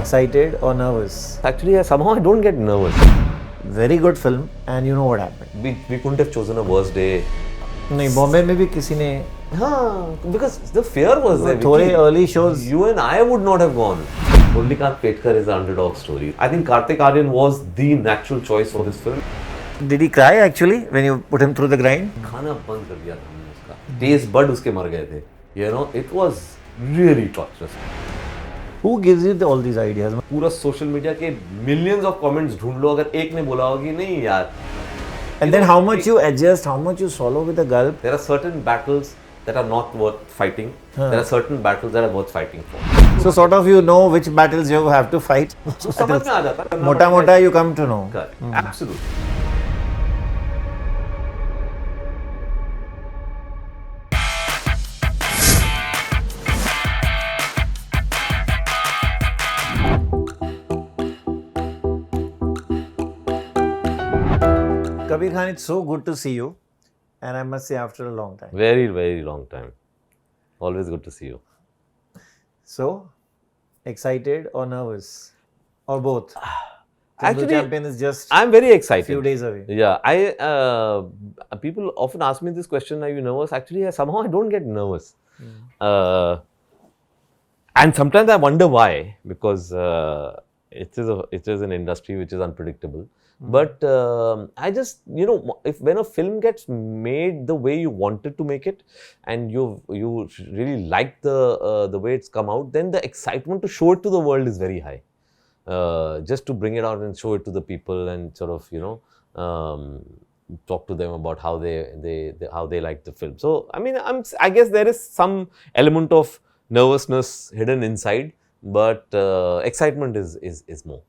Excited or nervous? Actually, somehow I don't get nervous. Very good film, and you know what happened. We couldn't have chosen a worse day. नहीं बॉम्बे में भी किसी ने Because the fear was there. थोड़े early shows. You and I would not have gone. Murlikant Petkar is the underdog story. I think Kartik Aaryan was the natural choice for this film. Did he cry actually when you put him through the grind? खाना बंद कर दिया था हमने उसका. Taste bud उसके मर गए थे. You know, it was really torturous. Who gives you all these ideas? पूरा social media के millions of comments ढूंढ लो, अगर एक ने बोला होगा कि नहीं यार. And then how much you adjust, how much you swallow with a gulp. There are certain battles that are not worth fighting. There are certain battles that are worth fighting for. So sort of you know which battles you have to fight. समझ में आ जाता है. मोटा मोटा you come to know. Correct. Absolutely. Kabir Khan, it's so good to see you, and I must say after a long time. Very, very long time. Always good to see you. So, excited or nervous? Or both? Chandu Actually, Champion is just I'm very excited. few days away. Yeah, people often ask me this question, are you nervous? Actually, somehow I don't get nervous. And sometimes I wonder why, because it is an industry which is unpredictable. But I just, you know, when a film gets made the way you wanted to make it, and you really like the way it's come out, then the excitement to show it to the world is very high. Just to bring it out and show it to the people and sort of, you know, talk to them about how they like the film. So I mean, I guess there is some element of nervousness hidden inside, but excitement is more.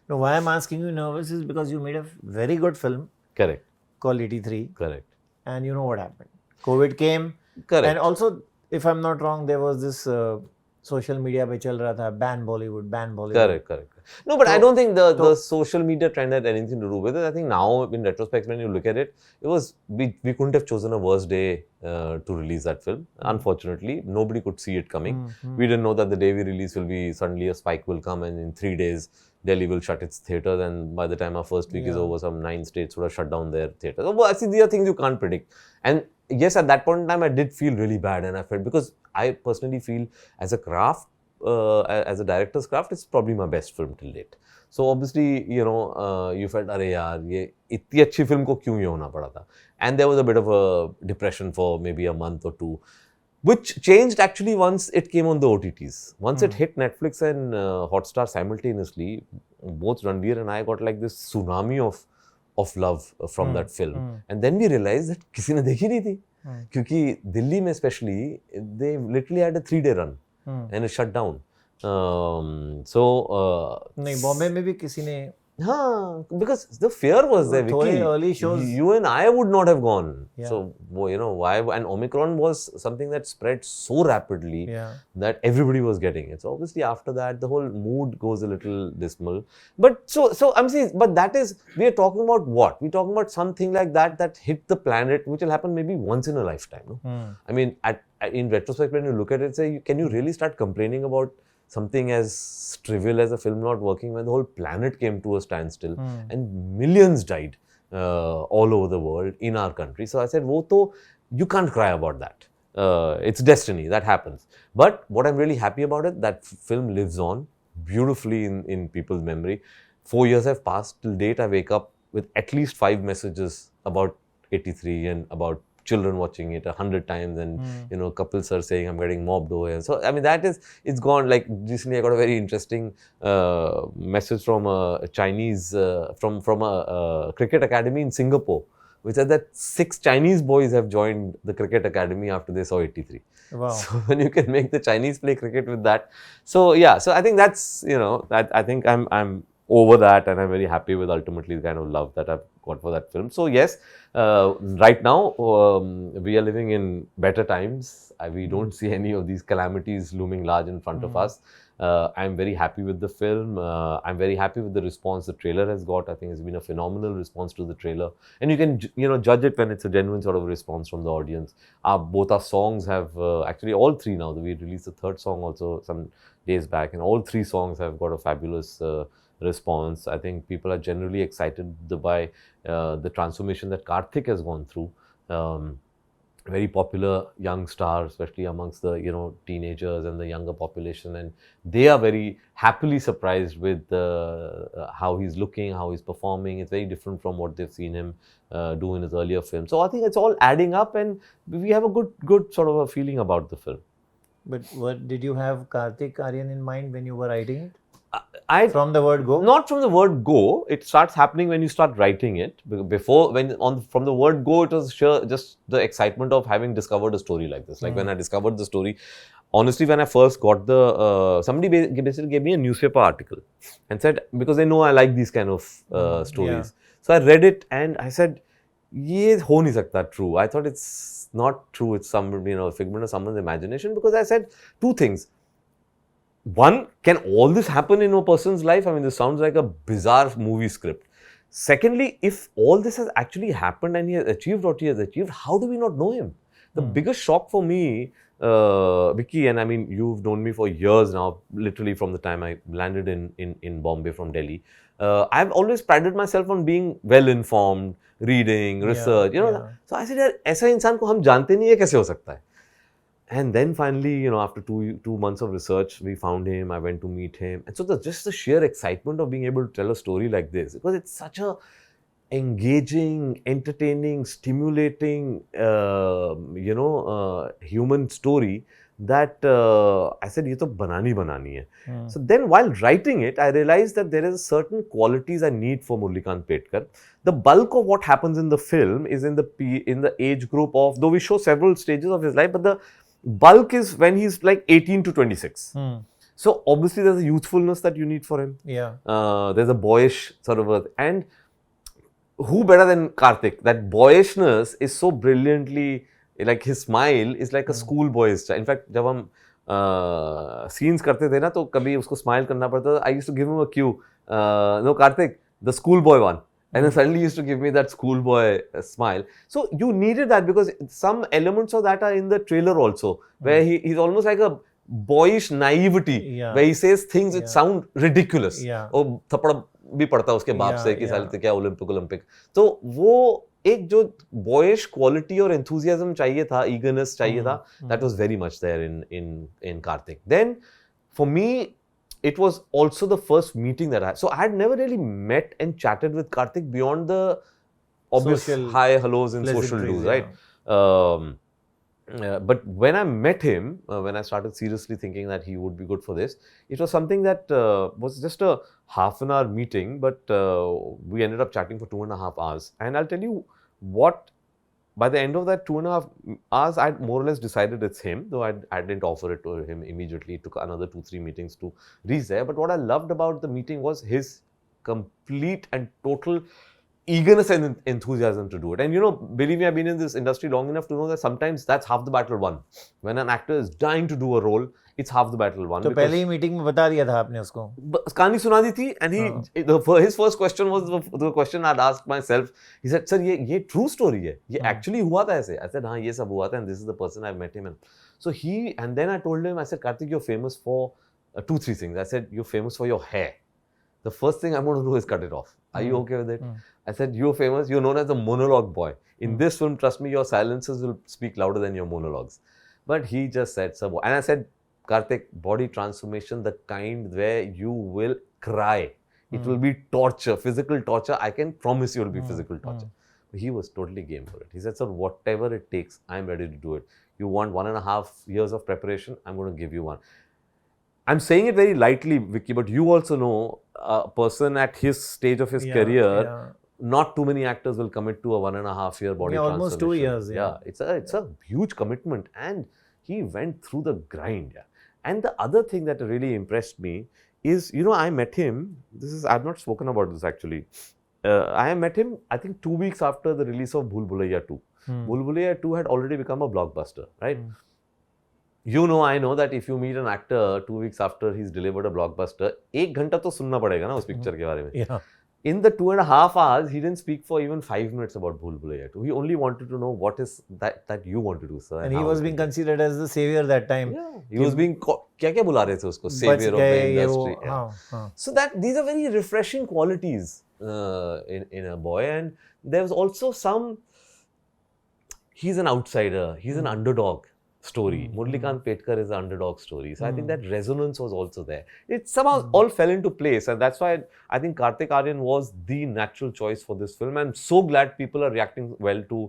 No, why I'm asking you nervous is because you made a very good film Correct. called 83. Correct. And you know what happened. COVID came. Correct. And also, if I'm not wrong, there was this social media पे चल रहा था ban Bollywood, ban Bollywood. Correct. No, but I don't think the social media trend had anything to do with it. I think now, in retrospect, when you look at it, it was we couldn't have chosen a worse day to release that film. Unfortunately, nobody could see it coming. We didn't know that the day we release will be suddenly a spike will come, and in 3 days Delhi will shut its theatres, and by the time our first week is over, some 9 states would have shut down their theatres. So, well, I see, these are things you can't predict. And yes, at that point in time, I did feel really bad, and I felt, because I personally feel as a craft, as a director's craft, it's probably my best film till date. So obviously, you know, you felt, अरे यार ये इतनी अच्छी film को क्यों ये होना पड़ा था? And there was a bit of a depression for maybe a month or two, which changed actually once it came on the OTTs. Once it hit Netflix and Hotstar simultaneously, both Ranveer and I got like this tsunami of love from that film. And then we realized that किसी ने देखी नहीं थी, क्योंकि दिल्ली में especially they literally had a 3-day run and it shut down. नहीं बॉम्बे में भी किसी ने because the fear was there. थोड़े Vicky, early shows. You and I would not have gone. Yeah. So, you know, why? And Omicron was something that spread so rapidly that everybody was getting it. So obviously after that, the whole mood goes a little dismal. But so I'm saying, but that is, we are talking about what? We're talking about something like that hit the planet, which will happen maybe once in a lifetime. No? I mean, in retrospect, when you look at it, say, can you really start complaining about something as trivial as a film not working when the whole planet came to a standstill and millions died all over the world in our country? So I said, wo to, you can't cry about that. It's destiny, that happens. But what I'm really happy about it, that film lives on beautifully in people's memory. 4 years have passed. Till date, I wake up with at least 5 messages about 83 and about children watching it 100 times, and you know, couples are saying I'm getting mobbed over here. So I mean, it's gone. Like recently I got a very interesting message from a Chinese from a cricket academy in Singapore, which said that 6 Chinese boys have joined the cricket academy after they saw 83. Wow. So when you can make the Chinese play cricket with that, so yeah, so I think that's, you know, I think I'm over that, and I'm very happy with ultimately the kind of love that I've got for that film. So yes, right now we are living in better times. We don't see any of these calamities looming large in front of us. I'm very happy with the film. I'm very happy with the response the trailer has got. I think it's been a phenomenal response to the trailer, and you can, you know, judge it when it's a genuine sort of response from the audience. Both our songs have actually all 3 now. We released the 3rd song also some days back, and all 3 songs have got a fabulous response. I think people are generally excited by the transformation that Kartik has gone through. Very popular young star, especially amongst the teenagers and the younger population, and they are very happily surprised with how he's looking, how he's performing. It's very different from what they've seen him do in his earlier films. So I think it's all adding up, and we have a good sort of a feeling about the film. But what did you have Kartik Aaryan in mind when you were writing it? From the word go? Not from the word go. It starts happening when you start writing it. Before, from the word go, it was just the excitement of having discovered a story like this. Like when I discovered the story, honestly, when I first got somebody basically gave me a newspaper article and said, because they know I like these kind of stories. Yeah. So I read it and I said, ye ho nahi sakta true. I thought it's not true. It's some figment of someone's imagination, because I said 2 things. One, can all this happen in a person's life? I mean, this sounds like a bizarre movie script. Secondly, if all this has actually happened and he has achieved what he has achieved, how do we not know him? The biggest shock for me, Vicky, and I mean, you've known me for years now, literally from the time I landed in Bombay from Delhi. I've always prided myself on being well informed, reading, research, So I said, ऐसा इंसान को हम जानते नहीं है, कैसे हो सकता है? And then finally, after two months of research, we found him. I went to meet him. And so just the sheer excitement of being able to tell a story like this, because it's such a engaging, entertaining, stimulating, human story, that I said, ye to banani hai. So then while writing it, I realized that there is certain qualities I need for Murlikant Petkar. The bulk of what happens in the film is in the age group of, though we show several stages of his life, but the bulk is when he's like 18 to 26. So obviously there's a youthfulness that you need for him. Yeah. There's a boyish sort of and who better than Kartik? That boyishness is so brilliantly, like his smile is like a schoolboy's style. In fact, जब हम scenes करते थे ना, तो कभी उसको smile करना पड़ता था. I used to give him a cue. No, Kartik, the schoolboy one. And then suddenly he used to give me that schoolboy smile. So you needed that, because some elements of that are in the trailer also, where he's almost like a boyish naivety, where he says things that sound ridiculous. Oh, थप्पड़ भी पड़ता है उसके बाप से कि साले क्या ओलंपिक. तो वो एक जो boyish quality और enthusiasm चाहिए था, eagerness चाहिए था, that was very much there in Kartik. Then for me, it was also the first meeting that I had. So I had never really met and chatted with Kartik beyond the obvious hi, hellos and social do's, right? But when I met him, when I started seriously thinking that he would be good for this, it was something that was just a half-an-hour meeting, but we ended up chatting for 2.5 hours. And I'll tell you what, by the end of that 2.5 hours, I'd more or less decided it's him, though I didn't offer it to him immediately. It took another 2-3 meetings to reach there. But what I loved about the meeting was his complete and total eagerness and enthusiasm to do it. And believe me, I've been in this industry long enough to know that sometimes that's half the battle won. When an actor is dying to do a role, it's half the battle won. तो पहले ही meeting में बता दिया था आपने उसको? कहानी सुना दी थी, and his first question was the question I'd asked myself. He said, "Sir, ये true story है, ये actually हुआ था ऐसे?" I said, "हाँ, ये सब हुआ था, and this is the person I've met him." And so and then I told him, I said, "Kartik, you're famous for 2-3 things." I said, "You're famous for your hair. The first thing I'm going to do is cut it off. Are you okay with it?" I said, "You're famous. You're known as the monologue boy. In this film, trust me, your silences will speak louder than your monologues." But he just said, "Sir," and I said, "Kartik, body transformation, the kind where you will cry. It will be torture, physical torture. I can promise you it will be physical torture." He was totally game for it. He said, "Sir, whatever it takes, I'm ready to do it. You want 1.5 years of preparation? I'm going to give you one." I'm saying it very lightly, Vicky, but you also know a person at his stage of his career, not too many actors will commit to a 1.5 year body transformation. Almost 2 years. It's a huge commitment, and he went through the grind. And the other thing that really impressed me is, I met him. I've not spoken about this actually. I met him, I think 2 weeks after the release of Bhool Bhulaiya 2. Bhool Bhulaiya 2 had already become a blockbuster, right? I know that if you meet an actor 2 weeks after he's delivered a blockbuster, 1 घंटा तो सुनना पड़ेगा ना उस picture के बारे में. in the 2.5 hours, he didn't speak for even 5 minutes about Bhool Bhulaiya 2. He only wanted to know what is that you want to do, sir. And he was being considered as the savior that time. Yeah, he was being क्या बुला रहे थे उसको, savior of the industry. So that these are very refreshing qualities in a boy, and there was also some. He's an outsider. He's an underdog story. Murlikant Petkar is an underdog story. So I think that resonance was also there. It somehow all fell into place, and that's why I think Kartik Aaryan was the natural choice for this film. I'm so glad people are reacting well to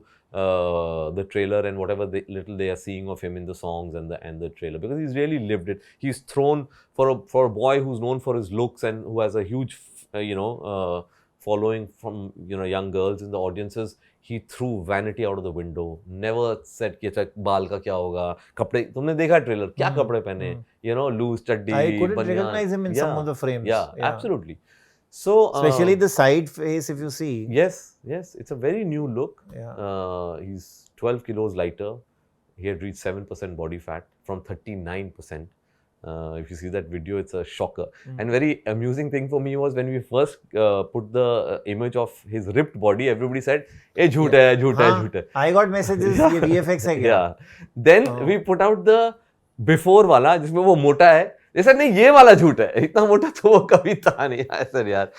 the trailer and whatever little they are seeing of him in the songs and the trailer, because he's really lived it. He's thrown for a boy who's known for his looks and who has a huge following from young girls in the audiences. He threw vanity out of the window. Never said कि अच्छा बाल का क्या होगा, कपड़े तुमने देखा trailer, क्या कपड़े पहने, loose चड्डी, I couldn't recognize him in some of the frames. Yeah, absolutely. So especially the side face, if you see. Yes, it's a very new look. He's 12 kilos lighter. He had reached 7% body fat from 39%. If you see that video, it's a shocker. And very amusing thing for me was when we first put the image of his ripped body, everybody said, "Hey, jhoot hai, jhoot hai, jhoot hai." I got messages, ये VFX है क्या? Yeah. Then we put out the before वाला, जिसमें वो मोटा है. They said, नहीं ये वाला झूठ है, इतना मोटा तो वो कभी था नहीं. I said, यार,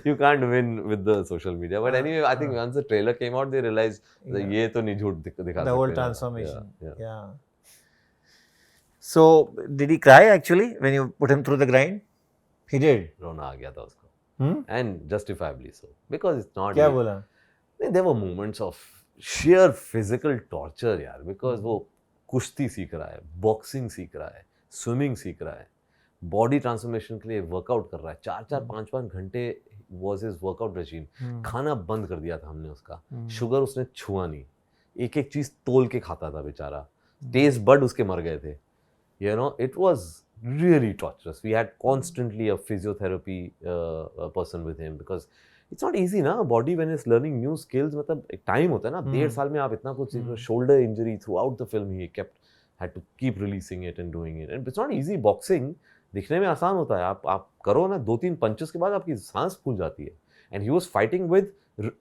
you can't win with the social media. But anyway, I think once the trailer came out, they realized that ये तो नहीं झूठ दिखा सकते. The whole transformation. Yeah. So, did he cry actually when you put him through the grind? He did. रोना आ गया था उसको. And justifiably so. Because it's not... क्या बोला? There were moments of sheer physical torture यार. Because वो कुश्ती सीख रहा है, बॉक्सिंग सीख रहा है, स्विमिंग सीख रहा है, बॉडी ट्रांसफॉर्मेशन के लिए वर्कआउट कर रहा है. 4-4, 5-5 घंटे was his workout regime. खाना बंद कर दिया था हमने उसका. शुगर उसने छुआ नहीं. एक चीज तोल के खाता था बेचारा. टेस्ट बड उसके मर गए थे. It was really torturous. We had constantly a physiotherapy person with him, because it's not easy na, body when it's learning new skills, मतलब एक time होता है ना, 1.5 साल में आप इतना कुछ shoulder injury throughout the film he had to keep releasing it and doing it, and it's not easy. Boxing दिखने में आसान होता है, आप करो ना 2-3 punches के बाद आपकी सांस फूल जाती है, and he was fighting with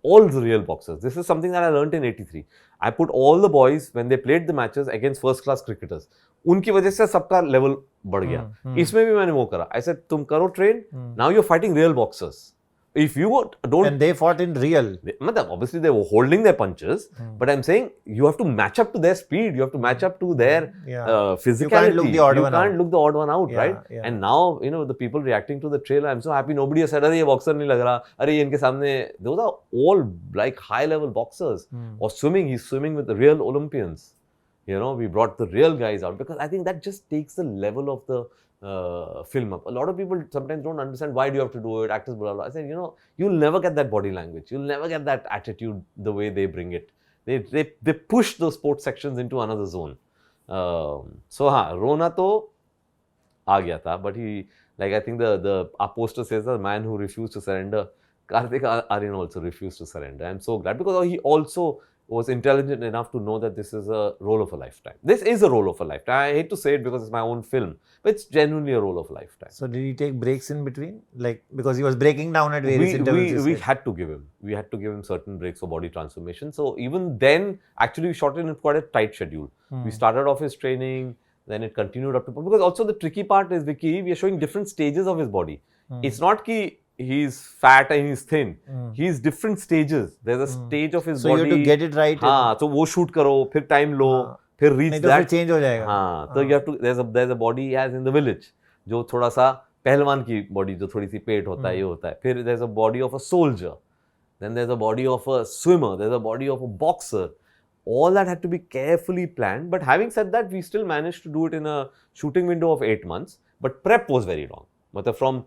all the real boxers. This is something that I learned in 83. I put all the boys, when they played the matches against first class cricketers, उनकी वजह से सबका लेवल बढ़ गया. इसमें भी मैंने वो करा. I said, तुम करो train, now you're fighting real boxers. If you don't... And they fought in real. मतलब obviously they were holding their punches, but I'm saying you have to match up to their speed, you have to match up to their physicality. You can't look the odd one out, right? And now, the people reacting to the trailer, I'm so happy nobody has said, अरे ये boxer नहीं लग रहा, अरे ये इनके सामने, those are all like high level boxers. Or swimming, he's swimming with the real Olympians. We brought the real guys out, because I think that just takes the level of the film up. A lot of people sometimes don't understand why do you have to do it, actors blah blah. I said, you'll never get that body language, you'll never get that attitude the way they bring it. They push those sports sections into another zone. So Rona to aa gaya tha, but he, like I think our poster says, the man who refused to surrender. Kartik Aaryan also refused to surrender. I'm so glad, because he also was intelligent enough to know that this is a role of a lifetime. This is a role of a lifetime. I hate to say it because it's my own film, but it's genuinely a role of a lifetime. So did he take breaks in between? Like, because he was breaking down at various intervals? We had to give him certain breaks for body transformation. So even then, actually we shot it in quite a tight schedule. We started off his training, then it continued up to, because also the tricky part is, Vicky, we are showing different stages of his body. It's not ki he's fat and he's thin. He's different stages. There's a stage of his body. So you have to get it right. हाँ, तो वो shoot करो, फिर time लो, फिर reach that. फिर change हो जाएगा. हाँ, तो you have to. There's a body as in the village, जो थोड़ा सा पहलवान की body, जो थोड़ी सी पेट होता है, ये होता है. फिर there's a body of a soldier. Then there's a body of a swimmer. There's a body of a boxer. All that had to be carefully planned. But having said that, we still managed to do it in a shooting window of 8 months. But prep was very long. But from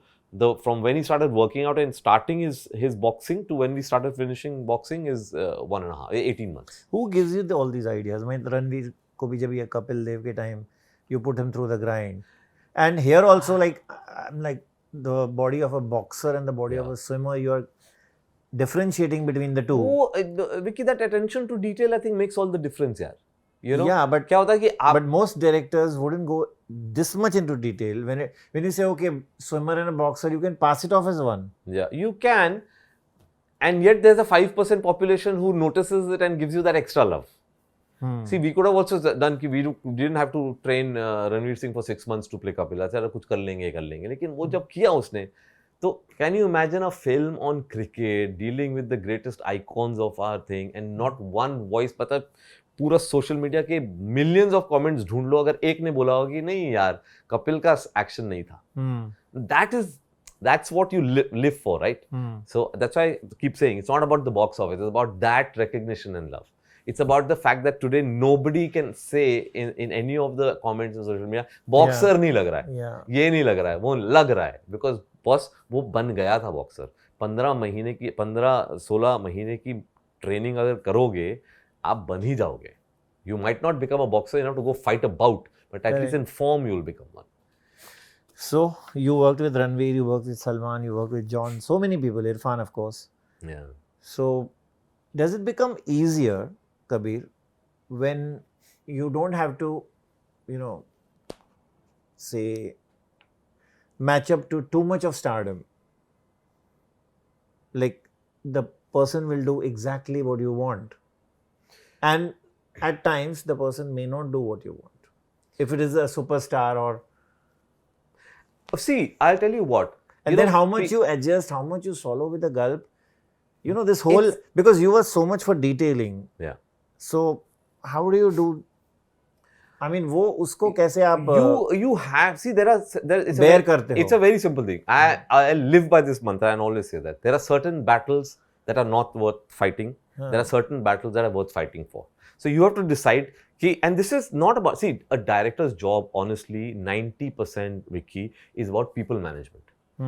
when he started working out and starting his boxing to when we started finishing boxing is 18 months. Who gives you all these ideas? I mean, Ranveer ko bhi jab ye Kapil Dev ke time, you put him through the grind. And here also, like the body of a boxer and the body of a swimmer, you are differentiating between the two. Oh, Vicky, that attention to detail I think makes all the difference, yaar. Yeah, but क्या होता है कि but most directors wouldn't go this much into detail. When you say, okay, swimmer and a boxer, you can pass it off as one. Yeah, you can. And yet there's a 5% population who notices it and gives you that extra love. See, we could have also done कि we didn't have to train Ranveer Singh for 6 months to play Kapil. चलो कुछ कर लेंगे. लेकिन वो जब किया उसने, तो can you imagine a film on cricket dealing with the greatest icons of our thing and not one voice? पता पूरा सोशल मीडिया के millions of comments ढूंढ लो, अगर एक ने बोला हो कि नहीं यार कपिल का एक्शन नहीं था. That's what you live for, right? So that's why I keep saying it's not about the box office. It's about that recognition and love. It's about the fact that today nobody can say in any of the comments on social media, boxer नहीं लग रहा है, ये नहीं लग रहा है, वो लग रहा है, because बस वो बन गया था बॉक्सर. 15-16 महीने की ट्रेनिंग अगर करोगे, आप बन ही जाओगे. You might not become a boxer enough to go fight a bout, but at least in form you will become one. So you worked with Ranveer, you worked with Salman, you worked with John, so many people, Irfan of course. Yeah. So does it become easier, Kabir, when you don't have to, say, match up to too much of stardom? Like the person will do exactly what you want. And at times the person may not do what you want. If it is a superstar or... See, I'll tell you what. And then how much you adjust, how much you swallow with a gulp. This whole... Because you were so much for detailing. Yeah. So, how do you do... I mean, वो उसको कैसे आप... You have... See, it's a very simple thing. I live by this mantra and always say that. There are certain battles that are not worth fighting. There are certain battles that are worth fighting for. So, you have to decide... And this is not about... See, a director's job, honestly, 90%, Vicky, is about people management.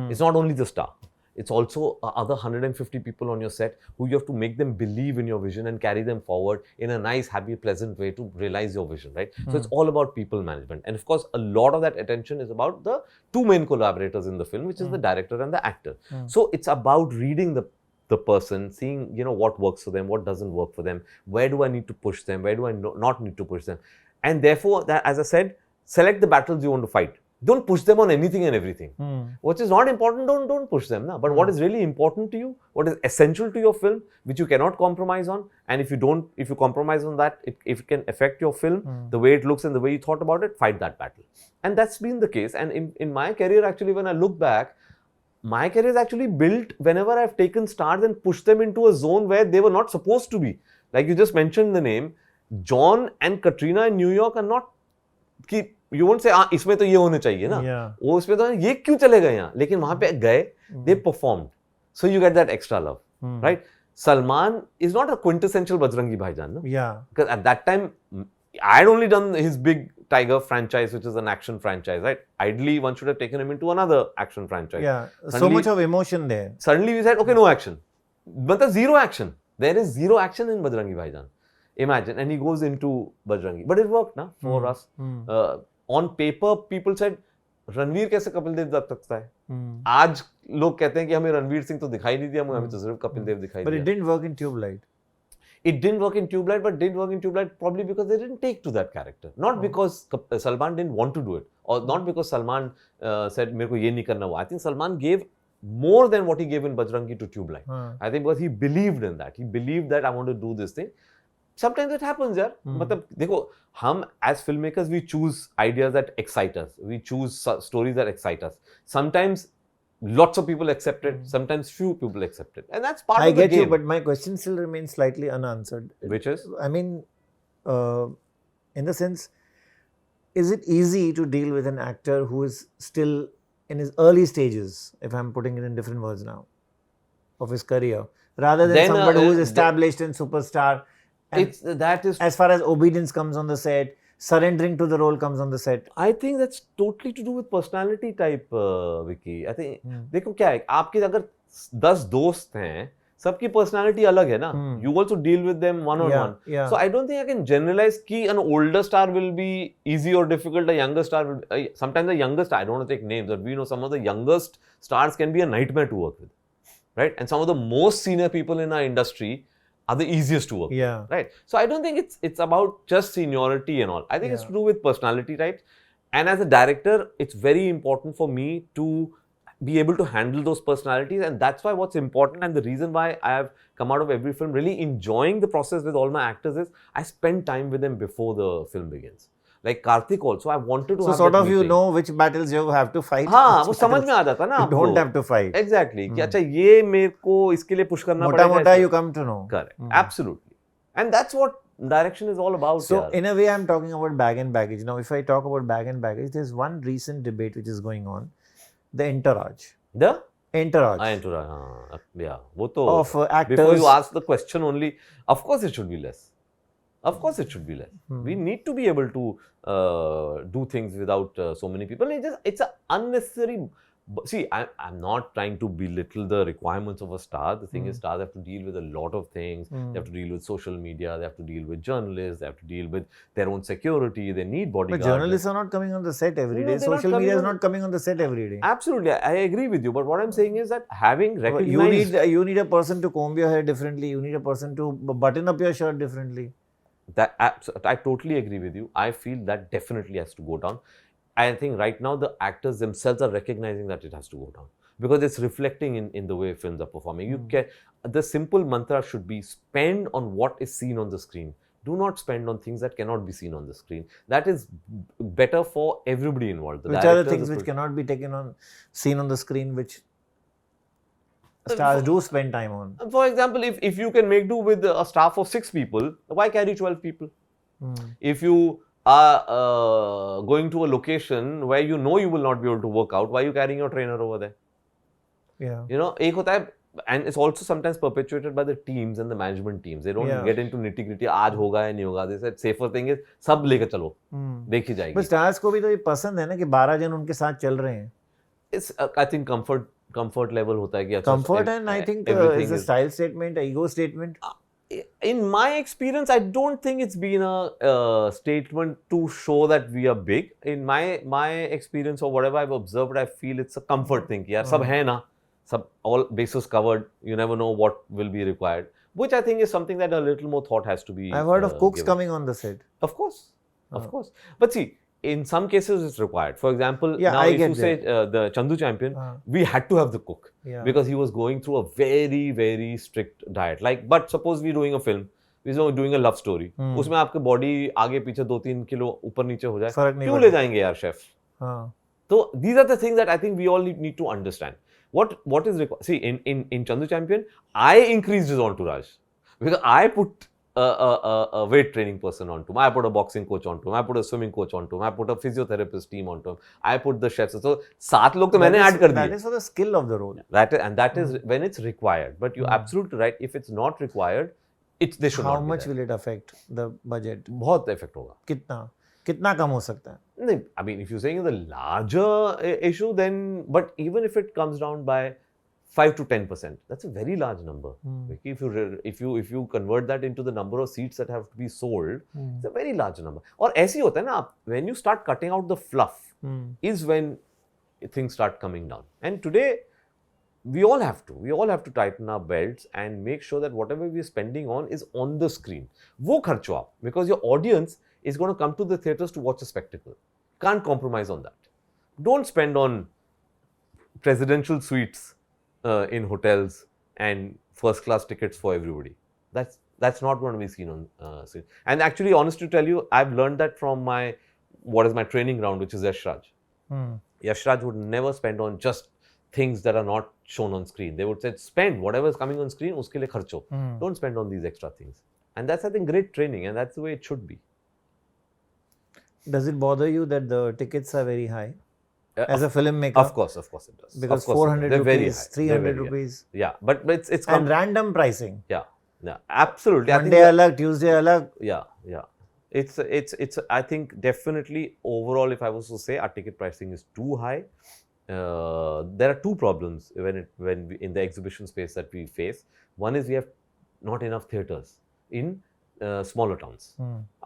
It's not only the star. It's also other 150 people on your set who you have to make them believe in your vision and carry them forward in a nice, happy, pleasant way to realize your vision, right? So it's all about people management. And of course, a lot of that attention is about the two main collaborators in the film, which is the director and the actor. So it's about reading the person, seeing, what works for them, what doesn't work for them, where do I need to push them, where do I not need to push them. And therefore, as I said, select the battles you want to fight. Don't push them on anything and everything. What is not important, don't push them. But what is really important to you, what is essential to your film, which you cannot compromise on, and if you compromise on that, if it can affect your film, the way it looks and the way you thought about it, fight that battle. And that's been the case. And in my career, actually, when I look back, my career is actually built whenever I've taken stars and pushed them into a zone where they were not supposed to be. Like you just mentioned the name, John and Katrina in New York are not... You won't say, इसमें तो ये होने चाहिए ना, वो उसमें तो ये क्यों चले गए यहाँ, लेकिन वहाँ पे गए, they performed, so you get that extra love, right? Salman is not a quintessential Bajrangi Bhaijaan, no? Yeah. Because at that time, I had only done his big Tiger franchise, which is an action franchise, right? Ideally, one should have taken him into another action franchise. Yeah, so much of emotion there. Suddenly we said, okay, no action. But there's zero action. There is zero action in Bajrangi Bhaijaan. Imagine, and he goes into Bajrangi. But it worked, na, for us. On paper, people said, Ranveer कैसे कपिल देव जा सकता है? आज लोग कहते हैं कि हमें रणवीर सिंह तो दिखाई नहीं दिया, हमें तो सिर्फ कपिल देव दिखाई दिया. But it didn't work in Tube Light. It didn't work in Tube Light, but didn't work in Tube Light probably because they didn't take to that character. Not because Salman didn't want to do it, or not because Salman said, मेरे को ये नहीं करना हुआ. I think Salman gave more than what he gave in Bajrangi to Tube Light. I think because he believed in that. He believed that I want to do this thing. Sometimes it happens, यार. मतलब देखो, हम as filmmakers we choose ideas that excite us. We choose stories that excite us. Sometimes lots of people accept it. Sometimes few people accept it, and that's part of the game. I get you, but my question still remains slightly unanswered. Which is? I mean, in the sense, is it easy to deal with an actor who is still in his early stages, if I'm putting it in different words now, of his career, rather than somebody who is established and superstar? As far as obedience comes on the set, surrendering to the role comes on the set. I think that's totally to do with personality type, Vicky. I think, देखो क्या है, आपके अगर 10 दोस्त हैं, सबकी personality अलग है ना. You also deal with them one on one. So I don't think I can generalize कि an older star will be easy or difficult. A younger star will be, sometimes the youngest, I don't want to take names, but we know some of the youngest stars can be a nightmare to work with, right? And some of the most senior people in our industry are the easiest to work with, right? So I don't think it's about just seniority and all. I think it's to do with personality types. And as a director, it's very important for me to be able to handle those personalities, and that's why what's important and the reason why I have come out of every film really enjoying the process with all my actors is I spend time with them before the film begins. Like Kartik also, I wanted to So have sort that of you meeting. know which battles you have to fight. हाँ, which वो समझ में आ battles जाता ना you आपको. don't have to fight. Exactly. कि अच्छा ये मेरे को इसके लिए push करना पड़ेगा. मोटा you come to know. Correct. Absolutely. And that's what direction is all about. So yaar. in a way, I'm talking about bag and baggage. Now, if I talk about bag and baggage, there's one recent debate which is going on, the Entourage. The Entourage. Entourage. Yeah. वो तो of actors. Before you ask the question only, of course it should be less. Of course it should be less. We need to be able to do things without so many people. It's an unnecessary. See, I'm not trying to belittle the requirements of a star. The thing is, stars have to deal with a lot of things. They have to deal with social media. They have to deal with journalists. They have to deal with their own security. They need bodyguards. But journalists are not coming on the set every day. Social media is not coming on the set every day. Absolutely, I agree with you. But what I'm saying is that having recognized... You need a person to comb your hair differently. You need a person to button up your shirt differently. I totally agree with you. I feel that definitely has to go down. I think right now the actors themselves are recognizing that it has to go down because it's reflecting in the way films are performing. The simple mantra should be spend on what is seen on the screen. Do not spend on things that cannot be seen on the screen. That is better for everybody involved. Which are the things which cannot be seen on the screen, which stars do spend time on? For example, if you can make do with a staff of 6 people, why carry 12 people? If you are going to a location where you know you will not be able to work out, why are you carrying your trainer over there? Yeah. You know, ek hota hai, and it's also sometimes perpetuated by the teams and the management teams. They don't get into nitty gritty. आज होगा या नहीं होगा. They said safer thing is सब लेकर चलो, देखी जाएगी. But stars को भी तो ये पसंद है ना कि 12 जन उनके साथ चल रहे हैं. It's I think comfort level होता है कि comfort and I think it's a style statement, a ego statement. In my experience, I don't think it's been a statement to show that we are big. In my experience or whatever I've observed, I feel it's a comfort thing. यार सब है ना, सब all bases covered. You never know what will be required, which I think is something that a little more thought has to be. I've heard of cooks given. coming on the set. Of course. But see, in some cases it's required. For example, now if you say the Chandu Champion, we had to have the cook because he was going through a very, very strict diet. But suppose we're doing a film, we're doing a love story. उसमें आपके body आगे पीछे 2-3 kilo ऊपर नीचे हो जाए, क्यों ले जाएंगे यार chef? So these are the things that I think we all need to understand. What is required? See, in Chandu Champion, I increased his entourage because I put a weight training person onto him. I put a boxing coach onto him. I put a swimming coach onto him. I put a physiotherapist team onto him. I put the chefs. So 7 लोग तो मैंने add कर दिए. That is for the skill of the role. That is when it's required. But you're absolutely right. If it's not required, they should not be there. How much will it affect the budget? बहुत effect होगा. कितना कम हो सकता है? नहीं, I mean, if you're saying the larger issue, then but even if it comes down by 5 to 10%, that's a very large number. If you convert that into the number of seats that have to be sold, it's a very large number. और ऐसे ही होता है ना, when you start cutting out the fluff, is when things start coming down. And today, we all have to tighten our belts and make sure that whatever we are spending on is on the screen. वो खर्चो आप, because your audience is going to come to the theatres to watch a spectacle. Can't compromise on that. Don't spend on presidential suites in hotels and first class tickets for everybody. That's not going to be seen on screen. And actually, honest to tell you, I've learned that from my training ground, which is Yash Raj. Yash Raj would never spend on just things that are not shown on screen. They would say, spend whatever is coming on screen, uske liye kharcho. Don't spend on these extra things. And that's, I think, great training, and that's the way it should be. Does it bother you that the tickets are very high? As a filmmaker? Of course it does. Because 400 rupees, 300 rupees. Yeah, but it's and random pricing. Yeah, absolutely. Monday alag, Tuesday alag. Yeah. It's. I think definitely overall, if I was to say, our ticket pricing is too high. There are two problems when we, in the exhibition space that we face. One is we have not enough theatres in smaller towns.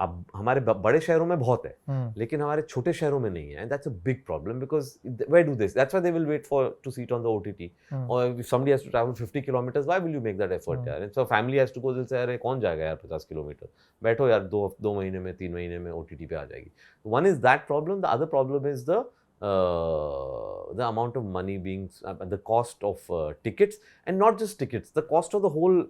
अब हमारे बड़े शहरों में बहुत है, लेकिन हमारे छोटे शहरों में नहीं है, and that's a big problem because where do this? That's why they will wait to see it on the OTT. Or if somebody has to travel 50 kilometers, why will you make that effort यार? So family has to go, they'll say अरे कौन जाएगा यार 50 kilometre, बैठो यार 2 महीने में 3 महीने में OTT पे आ जाएगी. One is that problem. The other problem is the amount of money being, the cost of tickets, and not just tickets, the cost of the whole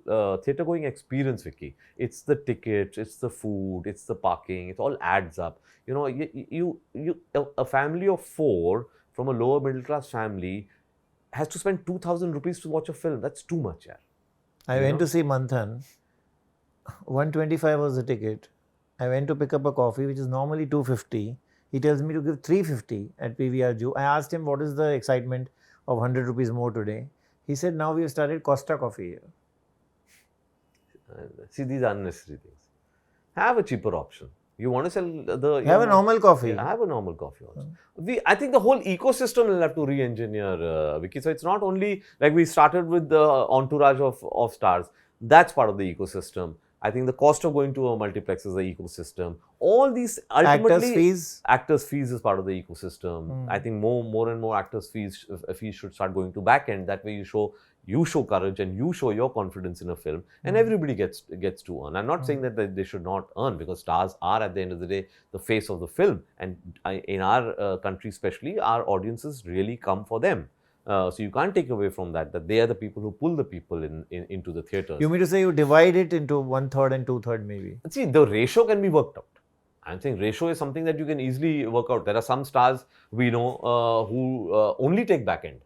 theatre going experience, Vicky. It's the tickets, it's the food, it's the parking, it all adds up. You know, a family of 4 from a lower middle class family has to spend 2,000 rupees to watch a film. That's too much, yaar. I went to see Manthan. 125 was the ticket. I went to pick up a coffee, which is normally 250. He tells me to give 350 at PVR Jew. I asked him what is the excitement of 100 rupees more today. He said now we have started Costa coffee here. See, these are unnecessary things. Have a cheaper option. You want to sell have a normal coffee. Yeah, have a normal coffee also. I think the whole ecosystem will have to re-engineer, Vicky. So it's not only like we started with the entourage of stars. That's part of the ecosystem. I think the cost of going to a multiplex is the ecosystem. All these ultimately actors' fees is part of the ecosystem. I think more and more actors' fees should start going to back end. That way you show courage and you show your confidence in a film, and everybody gets to earn. I'm not saying that they should not earn, because stars are at the end of the day the face of the film, and in our country especially, our audiences really come for them. So you can't take away from that they are the people who pull the people into the theatres. You mean to say you divide it into 1/3 and 2/3 maybe? See, the ratio can be worked out. I'm saying ratio is something that you can easily work out. There are some stars we know who only take back end.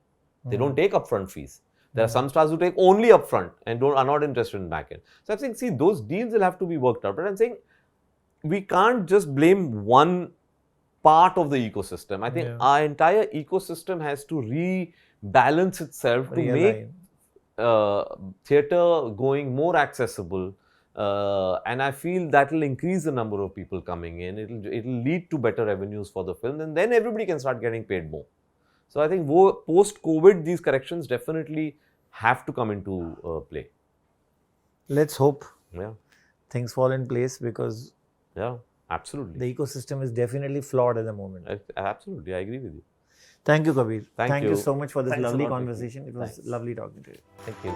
They don't take upfront fees. There are some stars who take only upfront and are not interested in back end. So I'm saying, see, those deals will have to be worked out. But I'm saying we can't just blame one part of the ecosystem. I think our entire ecosystem has to rebalance itself to make theatre going more accessible, and I feel that will increase the number of people coming in. It'll lead to better revenues for the film, and then everybody can start getting paid more. So I think post-COVID, these corrections definitely have to come into play. Let's hope things fall in place, because absolutely, the ecosystem is definitely flawed at the moment. Absolutely, I agree with you. Thank you, Kabir. Thank you so much for this lovely a lot, conversation. It was lovely talking to you. Thank you.